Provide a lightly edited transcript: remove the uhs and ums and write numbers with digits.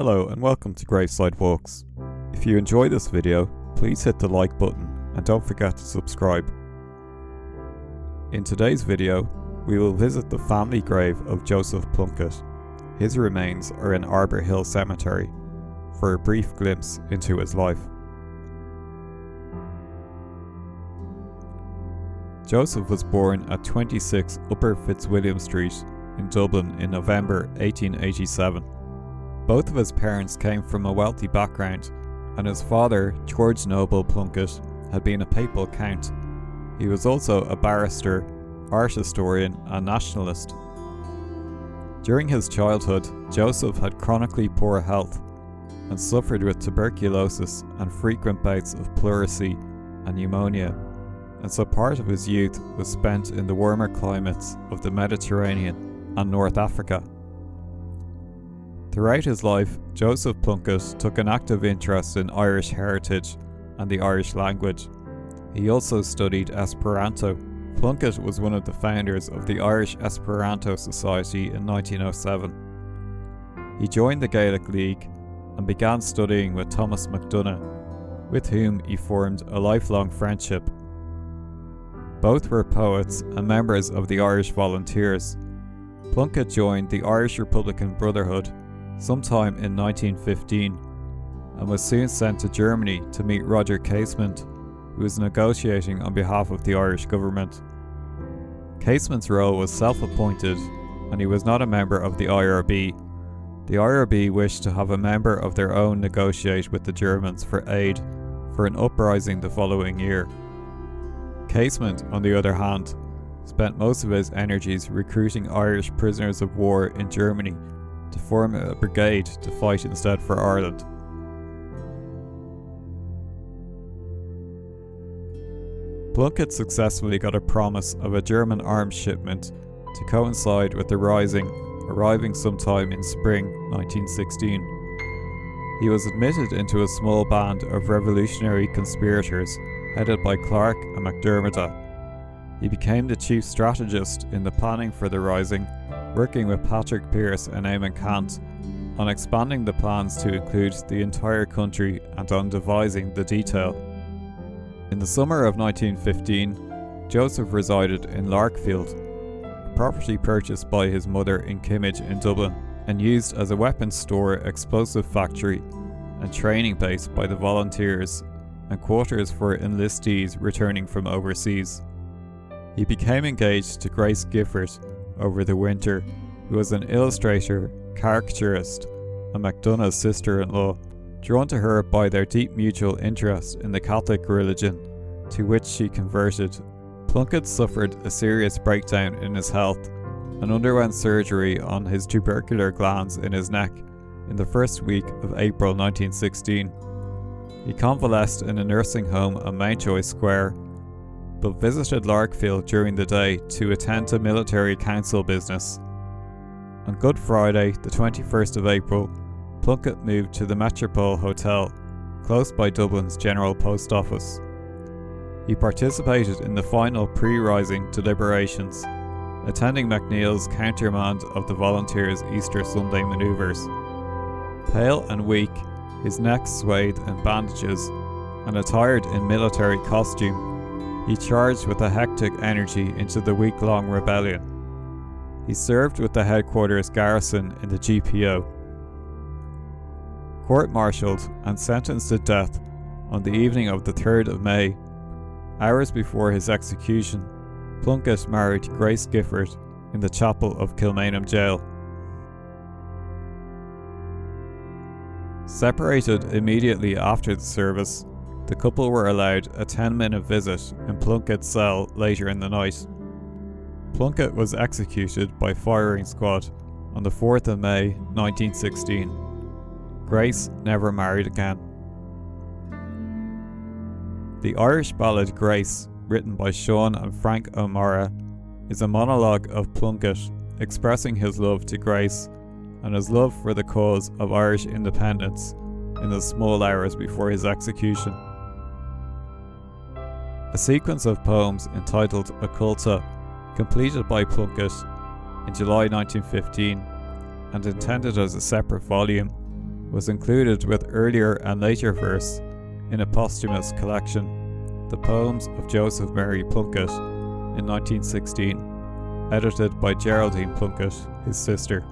Hello and welcome to Graveside Walks. If you enjoy this video, please hit the like button and don't forget to subscribe. In today's video, we will visit the family grave of Joseph Plunkett. His remains are in Arbour Hill Cemetery for a brief glimpse into his life. Joseph was born at 26 Upper Fitzwilliam Street in Dublin in November 1887. Both of his parents came from a wealthy background, and his father, George Noble Plunkett, had been a papal count. He was also a barrister, art historian and nationalist. During his childhood, Joseph had chronically poor health and suffered with tuberculosis and frequent bouts of pleurisy and pneumonia, and so part of his youth was spent in the warmer climates of the Mediterranean and North Africa. Throughout his life, Joseph Plunkett took an active interest in Irish heritage and the Irish language. He also studied Esperanto. Plunkett was one of the founders of the Irish Esperanto Society in 1907. He joined the Gaelic League and began studying with Thomas MacDonagh, with whom he formed a lifelong friendship. Both were poets and members of the Irish Volunteers. Plunkett joined the Irish Republican Brotherhood sometime in 1915 and was soon sent to Germany to meet Roger Casement, who was negotiating on behalf of the Irish government. Casement's role was self-appointed and he was not a member of the IRB. The IRB wished to have a member of their own negotiate with the Germans for aid for an uprising the following year. Casement, on the other hand, spent most of his energies recruiting Irish prisoners of war in Germany to form a brigade to fight instead for Ireland. Plunkett successfully got a promise of a German arms shipment to coincide with the rising, arriving sometime in spring 1916. He was admitted into a small band of revolutionary conspirators headed by Clark and McDermott. He became the chief strategist in the planning for the rising, working with Patrick Pearse and Eamon Cant on expanding the plans to include the entire country and on devising the detail. In the summer of 1915, Joseph resided in Larkfield, a property purchased by his mother in Kimmage in Dublin and used as a weapons store, explosive factory and training base by the Volunteers and quarters for enlistees returning from overseas. He became engaged to Grace Gifford over the winter, who was an illustrator, caricaturist, and MacDonagh's sister-in-law, drawn to her by their deep mutual interest in the Catholic religion, to which she converted. Plunkett suffered a serious breakdown in his health and underwent surgery on his tubercular glands in his neck in the first week of April 1916. He convalesced in a nursing home on Mountjoy Square, but visited Larkfield during the day to attend to military council business. On Good Friday, the 21st of April, Plunkett moved to the Metropole Hotel, close by Dublin's General Post Office. He participated in the final pre-rising deliberations, attending MacNeill's countermand of the Volunteers' Easter Sunday manoeuvres. Pale and weak, his neck swathed in bandages, and attired in military costume, he charged with a hectic energy into the week-long rebellion. He served with the headquarters garrison in the GPO. Court-martialed and sentenced to death on the evening of the 3rd of May, hours before his execution, Plunkett married Grace Gifford in the chapel of Kilmainham Jail. Separated immediately after the service, the couple were allowed a 10-minute visit in Plunkett's cell later in the night. Plunkett was executed by firing squad on the 4th of May 1916. Grace never married again. The Irish ballad Grace, written by Sean and Frank O'Mara, is a monologue of Plunkett expressing his love to Grace and his love for the cause of Irish independence in the small hours before his execution. A sequence of poems entitled Occulta, completed by Plunkett in July 1915 and intended as a separate volume, was included with earlier and later verse in a posthumous collection, The Poems of Joseph Mary Plunkett, in 1916, edited by Geraldine Plunkett, his sister.